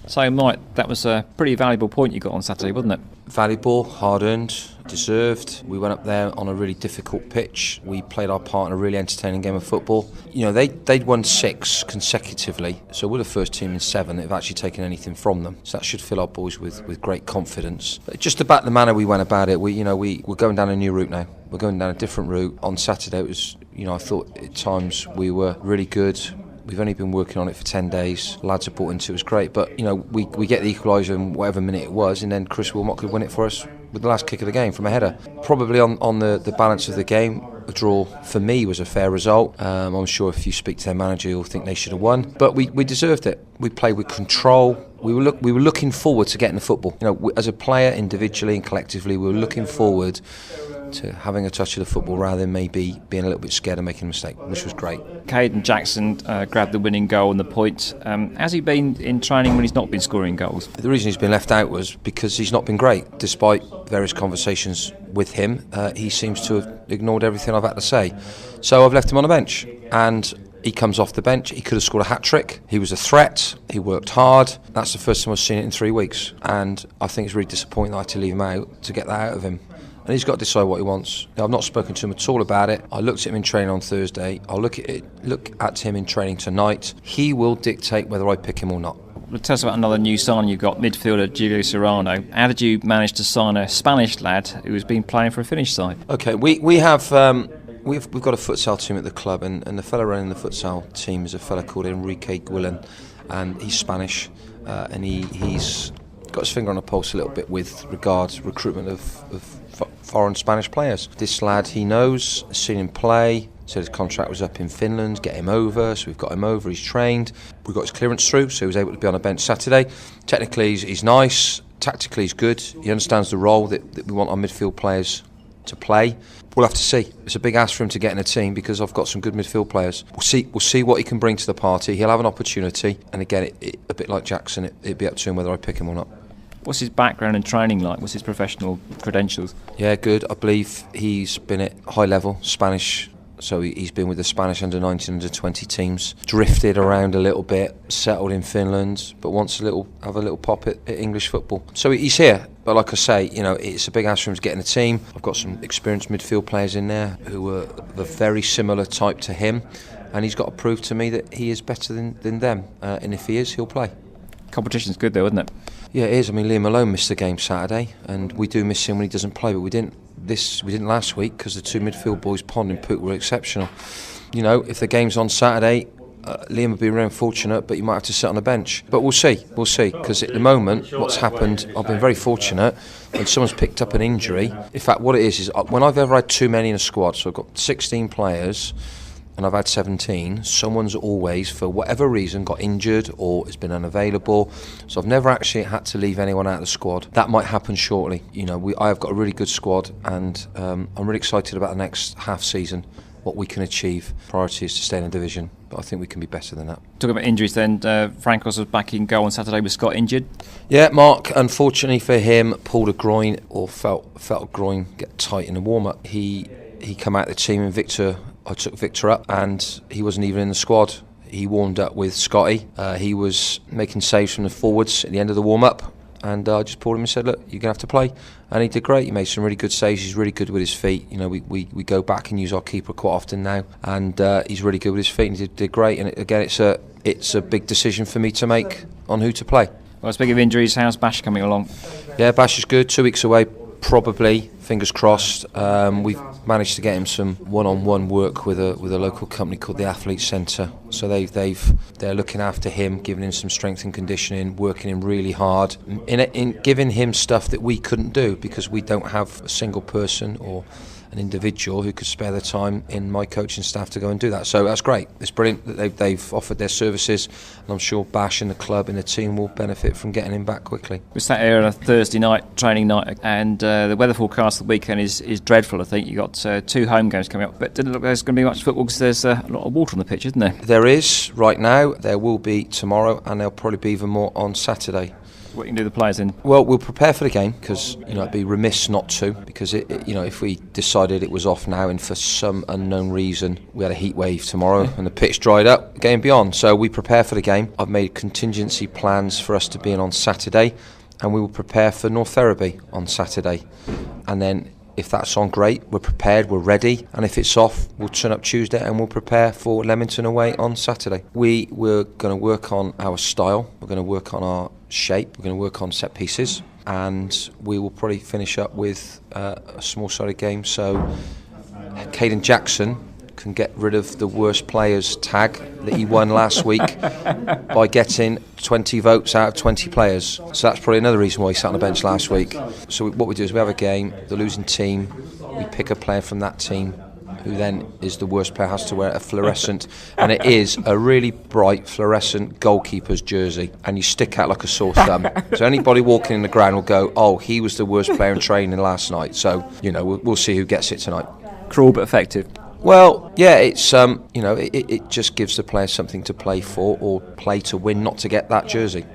So, Mike, that was a pretty valuable point you got on Saturday, wasn't it? Valuable, hard-earned, deserved. We went up there on a really difficult pitch. We played our part in a really entertaining game of football. You know, they'd won 6 consecutively, so we're the first team in 7 that have actually taken anything from them. So that should fill our boys with great confidence. But just about the manner we went about it, we're going down a new route now. We're going down a different route. On Saturday, it was, I thought at times we were really good. We've only been working on it for 10 days. Lads have bought into it, was great. But, we get the equaliser in whatever minute it was, and then Chris Wilmot could win it for us with the last kick of the game from a header. Probably on the balance of the game, a draw for me was a fair result. I'm sure if you speak to their manager, you'll think they should have won. But we deserved it. We played with control. We were looking forward to getting the football. As a player, individually and collectively, we were looking forward to having a touch of the football rather than maybe being a little bit scared of making a mistake, which was great. Caden Jackson grabbed the winning goal and the point. Has he been in training when he's not been scoring goals? The reason he's been left out was because he's not been great. Despite various conversations with him, he seems to have ignored everything I've had to say. So I've left him on the bench, and he comes off the bench. He could have scored a hat-trick. He was a threat. He worked hard. That's the first time I've seen it in 3 weeks, and I think it's really disappointing that I had to leave him out to get that out of him. And he's got to decide what he wants. Now, I've not spoken to him at all about it. I looked at him in training on Thursday. I'll look at him in training tonight. He will dictate whether I pick him or not. Well, tell us about another new signing you've got, midfielder Julio Serrano. How did you manage to sign a Spanish lad who has been playing for a Finnish side? Okay, we have we've got a futsal team at the club, and the fella running the futsal team is a fella called Enrique Guillen, and he's Spanish, and he's got his finger on the pulse a little bit with regards recruitment of foreign Spanish players. This lad he knows, seen him play, said his contract was up in Finland, get him over, so we've got him over, he's trained, we got his clearance through, so he was able to be on a bench Saturday. Technically he's nice, tactically he's good, he understands the role that we want our midfield players to play. We'll have to see. It's a big ask for him to get in a team because I've got some good midfield players. We'll see what he can bring to the party. He'll have an opportunity, and again, a bit like Jackson, it'd be up to him whether I pick him or not. What's his background and training like? What's his professional credentials? Yeah, good. I believe he's been at high level, Spanish. So he's been with the Spanish under-19, under-20 teams. Drifted around a little bit, settled in Finland, but wants have a little pop at English football. So he's here. But like I say, it's a big ask for him to get in the team. I've got some experienced midfield players in there who are of a very similar type to him. And he's got to prove to me that he is better than them. And if he is, he'll play. Competition's good though, isn't it? Yeah, it is. I mean, Liam Malone missed the game Saturday, and we do miss him when he doesn't play, but we didn't last week because the two midfield boys, Pond and Pook, were exceptional. If the game's on Saturday, Liam would be very unfortunate, but you might have to sit on the bench. But we'll see, because at the moment, what's happened, I've been very fortunate when someone's picked up an injury. In fact, what it is when I've ever had too many in a squad, so I've got 16 players, and I've had 17, someone's always, for whatever reason, got injured or has been unavailable. So I've never actually had to leave anyone out of the squad. That might happen shortly. I have got a really good squad, and I'm really excited about the next half season, what we can achieve. Priority is to stay in the division, but I think we can be better than that. Talking about injuries then, Frankos was back in goal on Saturday with Scott injured. Yeah, Mark, unfortunately for him, pulled a groin or felt a groin get tight in the warm-up. He came out of the team, and I took Victor up, and he wasn't even in the squad. He warmed up with Scotty. He was making saves from the forwards at the end of the warm-up, and I just pulled him and said, look, you're going to have to play. And he did great. He made some really good saves. He's really good with his feet. We go back and use our keeper quite often now, and he's really good with his feet, and he did great. And again, it's a big decision for me to make on who to play. Well, speaking of injuries, how's Bash coming along? Yeah, Bash is good. 2 weeks away, probably. Fingers crossed. We've managed to get him some one-on-one work with a local company called the Athlete Centre. So they're looking after him, giving him some strength and conditioning, working him really hard, in giving him stuff that we couldn't do because we don't have a single person or an individual who could spare the time in my coaching staff to go and do that. So that's great. It's brilliant that they've offered their services, and I'm sure Bash and the club and the team will benefit from getting him back quickly. We sat here on a Thursday night, training night, and the weather forecast of the weekend is dreadful. I think you've got 2 home games coming up, but it doesn't look like there's going to be much football because there's a lot of water on the pitch, isn't there? There is right now. There will be tomorrow, and there'll probably be even more on Saturday. What you can do the players in? Well, we'll prepare for the game because it'd be remiss not to. Because if we decided it was off now and for some unknown reason we had a heat wave tomorrow and the pitch dried up, game beyond. So we prepare for the game. I've made contingency plans for us to be in on Saturday, and we will prepare for North Ferriby on Saturday. And then if that's on, great, we're prepared, we're ready. And if it's off, we'll turn up Tuesday and we'll prepare for Leamington away on Saturday. We're going to work on our style, we're going to work on our shape, we're going to work on set pieces, and we will probably finish up with a small-sided game. So Caden Jackson can get rid of the worst players tag that he won last week by getting 20 votes out of 20 players. So that's probably another reason why he sat on the bench last week. So what we do is we have a game, the losing team, we pick a player from that team who then is the worst player, has to wear a fluorescent, and it is a really bright fluorescent goalkeeper's jersey, and you stick out like a sore thumb. So anybody walking in the ground will go, oh, he was the worst player in training last night. So we'll see who gets it tonight. Cruel but effective. Well, yeah, it's it just gives the players something to play for or play to win, not to get that jersey.